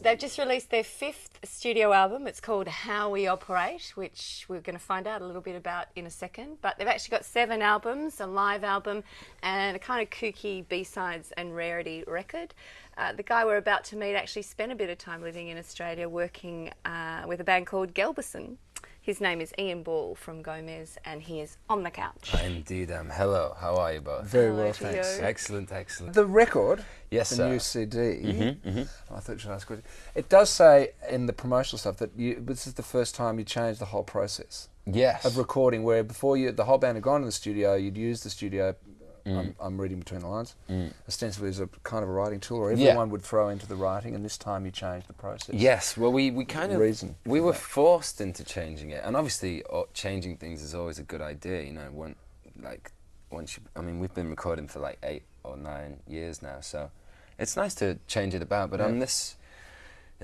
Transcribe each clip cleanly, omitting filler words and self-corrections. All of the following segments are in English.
They've just released their 5th studio album. It's called How We Operate, which we're going to find out a little bit about in a second. But they've actually got 7 albums, a live album, and a kind of kooky B-sides and rarity record. The guy we're about to meet actually spent a bit of time living in Australia working with a band called Gelbison. His name is Ian Ball from Gomez, and he is on the couch. I indeed am. Hello, how are you both? Very Hello well, to thanks. you. Excellent, excellent. The record, Yes, the sir. new CD, I thought you should ask a question. It does say in the promotional stuff that this is the first time you changed the whole process Yes. of recording, where before the whole band had gone to the studio, you'd use the studio, I'm reading between the lines, ostensibly as a kind of a writing tool, or everyone would throw into the writing, and this time you changed the process. Yes, well, we kind of... Reason we for were that. forced into changing it, and obviously changing things is always a good idea, you know, I mean, we've been recording for like 8 or 9 years now, so it's nice to change it about, but in this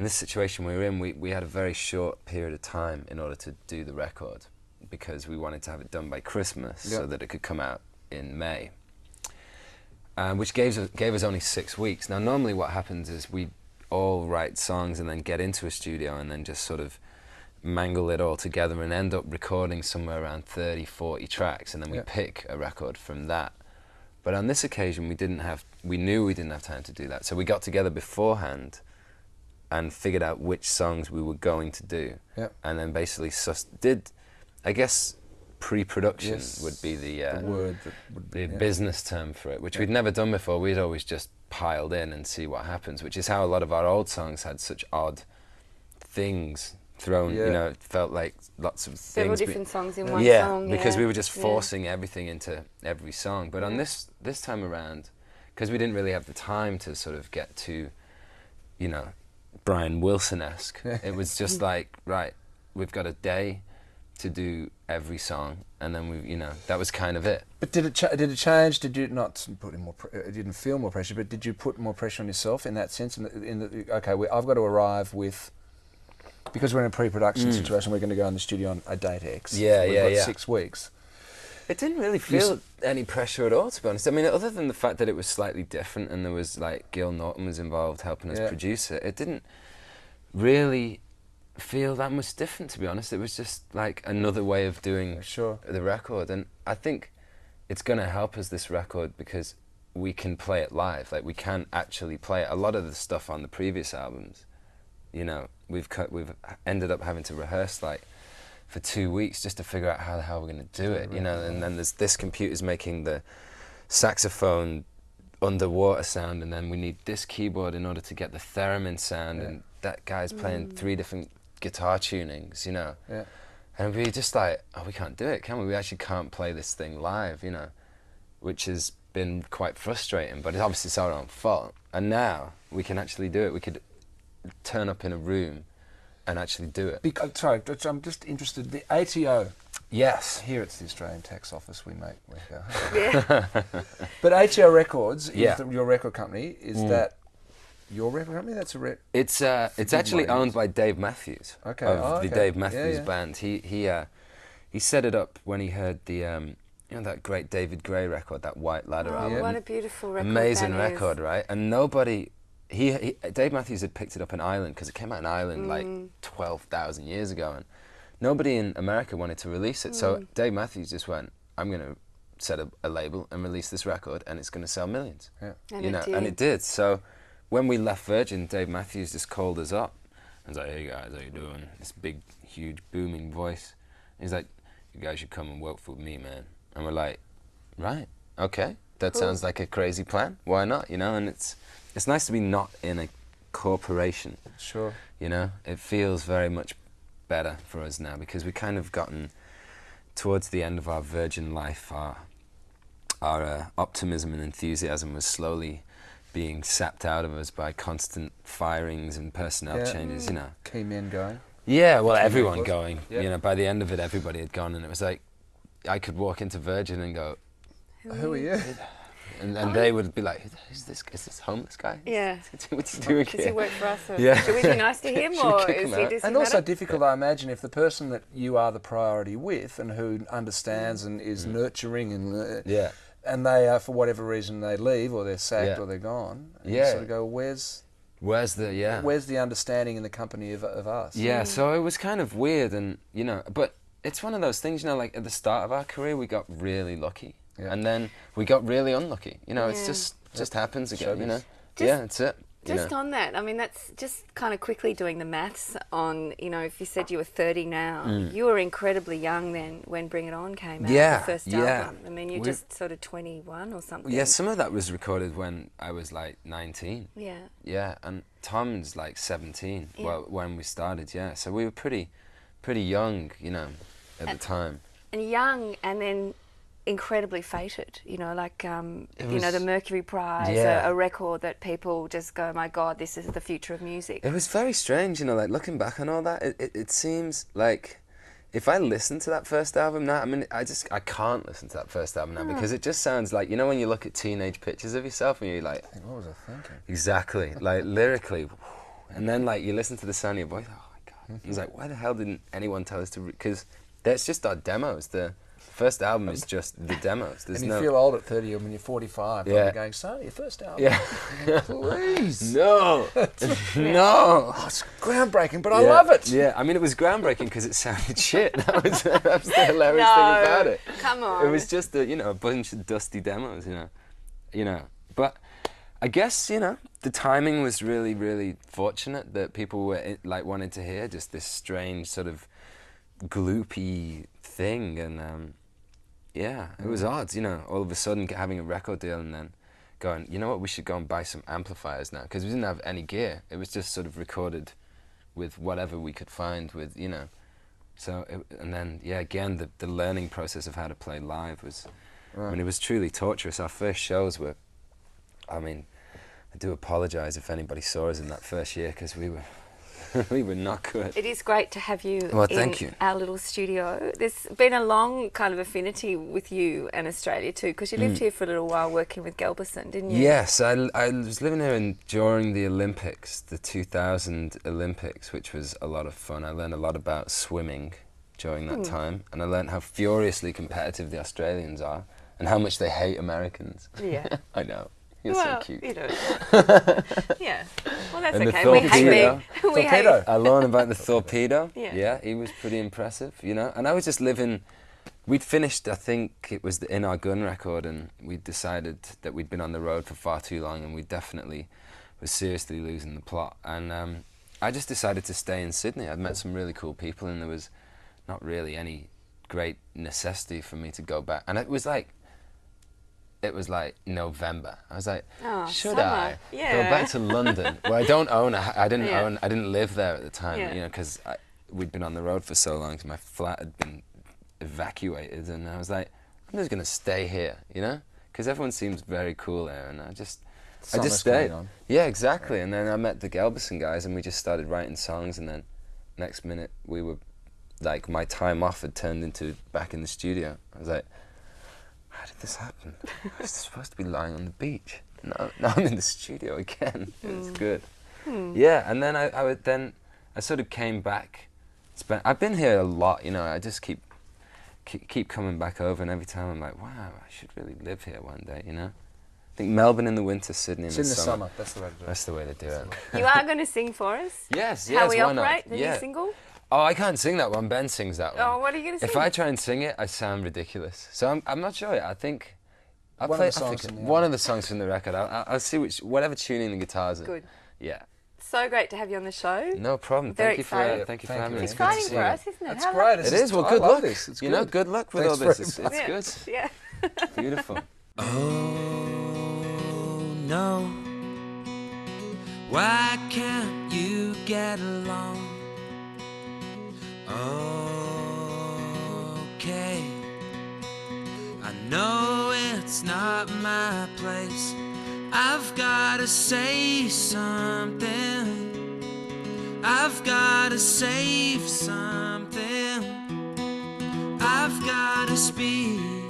situation we were in, we had a very short period of time in order to do the record, because we wanted to have it done by Christmas so that it could come out in May. Which gave us only 6 weeks. Now, normally what happens is we all write songs and then get into a studio and then just sort of mangle it all together and end up recording somewhere around 30, 40 tracks, and then we pick a record from that. But on this occasion, we knew we didn't have time to do that. So we got together beforehand and figured out which songs we were going to do. And then basically I guess, pre-production would be the word that would be, business term for it, which we'd never done before. We'd always just piled in and see what happens, which is how a lot of our old songs had such odd things thrown, you know, it felt like lots of Several things. different songs in one song. Because we were just forcing everything into every song. But on this time around, because we didn't really have the time to sort of get to, you know, Brian Wilson-esque, it was just like, right, we've got a day to do every song, and then that was kind of it. But did it change? Did you not put in more? It didn't feel more pressure, but did you put more pressure on yourself in that sense? I've got to arrive with, because we're in a pre-production situation. We're going to go in the studio on a date X. We've got 6 weeks. It didn't really feel any pressure at all, to be honest. I mean, other than the fact that it was slightly different, and there was like Gil Norton was involved helping us produce it. It didn't really feel that much different, to be honest. It was just like another way of doing the record, and I think it's going to help us, this record, because we can play it live. Like, we can actually play it. A lot of the stuff on the previous albums, you know, we've ended up having to rehearse like for 2 weeks just to figure out how the hell we're going to do it, you know. And then there's this computer's making the saxophone underwater sound, and then we need this keyboard in order to get the theremin sound, and that guy's playing 3 different guitar tunings, you know. And we just like, oh, we can't do it, can we? We actually can't play this thing live, you know, which has been quite frustrating, but obviously it's our own fault. And now we can actually do it. We could turn up in a room and actually do it. Sorry, I'm just interested. The ATO. Yes. Here it's the Australian Tax Office. We go. Yeah. But ATO Records is your record company. Is that your record company? That's a It's actually owned by Dave Matthews of the Dave Matthews Band. He set it up when he heard the that great David Gray record, that White Ladder album. What a beautiful record! Amazing record, right? And nobody. Dave Matthews had picked it up in Ireland, because it came out in Ireland like 12,000 years ago, and nobody in America wanted to release it. So Dave Matthews just went, I'm going to set a label and release this record, and it's going to sell millions. And it did. So when we left Virgin, Dave Matthews just called us up and was like, hey guys, how you doing? This big, huge, booming voice. And he's like, you guys should come and work for me, man. And we're like, right, okay, that sounds like a crazy plan. Why not, you know? And it's nice to be not in a corporation. Sure. You know, it feels very much better for us now, because we've kind of gotten towards the end of our Virgin life. Our optimism and enthusiasm was slowly being sapped out of us by constant firings and personnel changes, you know. Key men going. Yeah, well, everyone going. You know, by the end of it, everybody had gone, and it was like, I could walk into Virgin and go, who are you? And they would be like, is this homeless guy? Yeah. What's he doing here? Does he work for us? Or should we be nice to him, or is he just... And also difficult, I imagine, if the person that you are the priority with and who understands and is nurturing and and they for whatever reason they leave or they're sacked or they're gone. And you sort of go, where's the understanding in the company of us? Yeah, so it was kind of weird, and but it's one of those things, like at the start of our career we got really lucky, and then we got really unlucky. It's just happens again. That's it. Just on that, I mean, that's just kind of quickly doing the maths on, if you said you were 30 now, you were incredibly young then when Bring It On came out, the first album. I mean, you're just sort of 21 or something. Yeah, some of that was recorded when I was like 19. Yeah. Yeah, and Tom's like 17 when we started, so we were pretty young, at the time. And young, and then incredibly fated, the Mercury Prize, a record that people just go, my God, this is the future of music. It was very strange, like looking back on all that, it seems like if I listen to that first album now, I mean, I can't listen to that first album now because it just sounds like, when you look at teenage pictures of yourself and you're like, what was I thinking? Exactly, like lyrically, and then like you listen to the sound of your voice, oh my God, it's like, why the hell didn't anyone tell us to, because that's just our demos, the first album is just the demos. There's and you feel old at 30 when you're 45. Yeah. You're going, so your first album. Yeah. Please. No. No. Oh, it's groundbreaking, but I love it. Yeah, I mean, it was groundbreaking because it sounded shit. That was the hilarious thing about it. Come on. It was just a bunch of dusty demos, But I guess, the timing was really, really fortunate that people were wanted to hear just this strange sort of gloopy thing, and it was odd, all of a sudden having a record deal and then going, you know what, we should go and buy some amplifiers now, because we didn't have any gear. It was just sort of recorded with whatever we could find with, so, and then, again, the learning process of how to play live was, I mean, it was truly torturous. Our first shows were, I mean, I do apologise if anybody saw us in that first year, because we were we were not good. It is great to have you in our little studio. There's been a long kind of affinity with you and Australia too, because you lived here for a little while working with Gelberson, didn't you? Yes, I was living here during the Olympics, the 2000 Olympics, which was a lot of fun. I learned a lot about swimming during that time, and I learned how furiously competitive the Australians are and how much they hate Americans. Yeah. I know. You're so cute. Yeah. Well, that's and okay. We hate torpedo. I learned about the torpedo. Yeah. He was pretty impressive, And I was just living. We'd finished, I think it was the In Our Gun record, and we'd decided that we'd been on the road for far too long, and we definitely were seriously losing the plot. And I just decided to stay in Sydney. I'd met some really cool people, and there was not really any great necessity for me to go back. And it was like November. I was like, should I go back to London? Well, I don't own. I didn't live there at the time, because we'd been on the road for so long. So my flat had been evacuated, and I was like, I'm just gonna stay here, because everyone seems very cool there, and I just stayed. Yeah, exactly. And then I met the Gelberson guys, and we just started writing songs, and then next minute we were like, my time off had turned into back in the studio. I was like, how did this happen? I was supposed to be lying on the beach. No, now I'm in the studio again. It's good. Yeah, and then I sort of came back. I've been here a lot, I just keep coming back over, and every time I'm like, wow, I should really live here one day, I think Melbourne in the winter, Sydney in the summer. That's the way to do it. That's the way to do it. You are going to sing for us? Yes, How We why Operate, not? the new single? Oh, I can't sing that one. Ben sings that one. Oh, what are you going to sing? If I try and sing it, I sound ridiculous. So I'm not sure yet. I think I'll one play of the songs one of the songs from the record. I'll see whatever tuning the guitars in. Good. Yeah. So great to have you on the show. No problem. Very Thank you for having me. It's exciting for us, isn't it? That's great. It is. Well, good luck. It's good. Good luck with all this. It's good. Yeah. Beautiful. Oh no, why can't you get along? Okay, I know it's not my place. I've gotta say something. I've gotta save something. I've gotta speak.